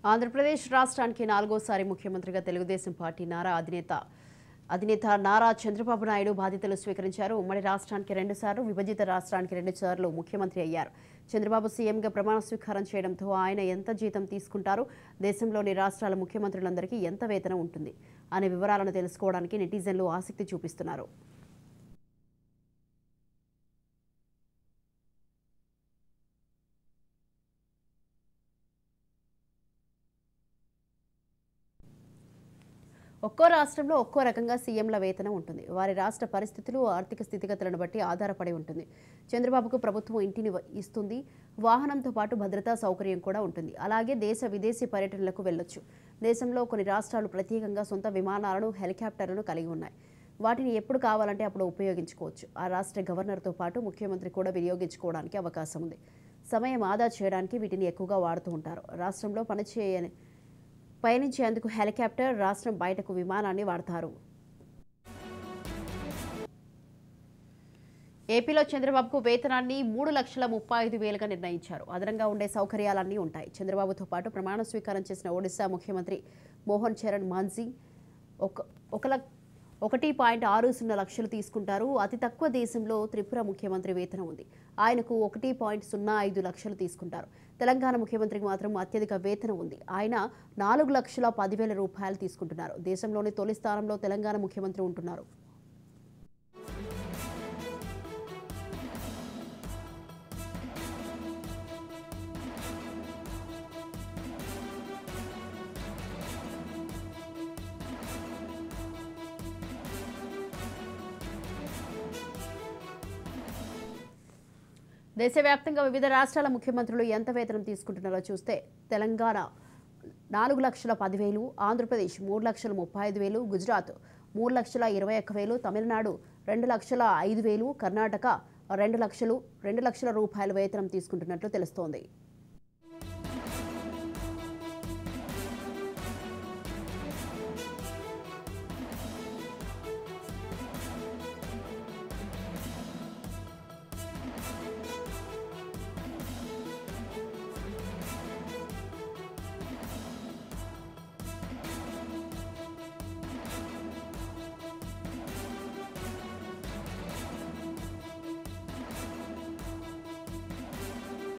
ఆంధ్రప్రదేశ్ రాష్ట్రానికి నాలుగోసారి ముఖ్యమంత్రిగా తెలుగుదేశం పార్టీ అధినేత నారా చంద్రబాబు నాయుడు బాధ్యతలు స్వీకరించారు. ఉమ్మడి రాష్ట్రానికి 2 సార్లు, విభజిత రాష్ట్రానికి 2 సార్లు ముఖ్యమంత్రి అయ్యారు. చంద్రబాబు సీఎంగా ప్రమాణ స్వీకారం చేయడంతో ఆయన ఎంత జీతం తీసుకుంటారు, దేశంలోని రాష్ట్రాల ముఖ్యమంత్రులందరికీ ఎంత వేతనం ఉంటుంది అనే వివరాలను తెలుసుకోవడానికి నెటిజన్లు ఆసక్తి చూపిస్తున్నారు. ఒక్కో రాష్ట్రంలో ఒక్కో రకంగా సీఎంల వేతనం ఉంటుంది. వారి రాష్ట్ర పరిస్థితులు, ఆర్థిక స్థితిగతులను బట్టి ఆధారపడి ఉంటుంది. చంద్రబాబుకు ప్రభుత్వం ఇంటిని ఇస్తుంది, వాహనంతో పాటు భద్రతా సౌకర్యం కూడా ఉంటుంది. అలాగే దేశ విదేశీ పర్యటనలకు వెళ్లొచ్చు. దేశంలో కొన్ని రాష్ట్రాలు ప్రత్యేకంగా సొంత విమానాలను, హెలికాప్టర్లను కలిగి ఉన్నాయి. వాటిని ఎప్పుడు కావాలంటే అప్పుడు ఉపయోగించుకోవచ్చు. ఆ రాష్ట్ర గవర్నర్తో పాటు ముఖ్యమంత్రి కూడా వినియోగించుకోవడానికి అవకాశం ఉంది. సమయం ఆదా చేయడానికి వీటిని ఎక్కువగా వాడుతూ ఉంటారు. రాష్ట్రంలో పయనించేందుకు హెలికాప్టర్, రాష్ట్రం బయటకు విమానాన్ని వాడతారు. ఏపీలో చంద్రబాబుకు వేతనాన్ని 3,35,000గా నిర్ణయించారు. అదనంగా ఉండే సౌకర్యాలన్నీ ఉంటాయి. చంద్రబాబుతో పాటు ప్రమాణ స్వీకారం చేసిన ఒడిశా ముఖ్యమంత్రి మోహన్ చరణ్ మాంఝీ 1.60 లక్షలు తీసుకుంటారు. అతి తక్కువ దేశంలో త్రిపుర ముఖ్యమంత్రి వేతనం ఉంది. ఆయనకు 1.05 లక్షలు తీసుకుంటారు. తెలంగాణ ముఖ్యమంత్రికి మాత్రం అత్యధిక వేతనం ఉంది. ఆయన 4,10,000 రూపాయలు తీసుకుంటున్నారు. దేశంలోని తొలి స్థానంలో తెలంగాణ ముఖ్యమంత్రి ఉంటున్నారు. దేశవ్యాప్తంగా వివిధ రాష్ట్రాల ముఖ్యమంత్రులు ఎంత వేతనం తీసుకుంటున్నారో చూస్తే తెలంగాణ 4,10,000, ఆంధ్రప్రదేశ్ 3,35,000, గుజరాత్ 3,21,000, తమిళనాడు 2,05,000, కర్ణాటక 2 లక్షల రూపాయల వేతనం తీసుకుంటున్నట్లు తెలుస్తోంది.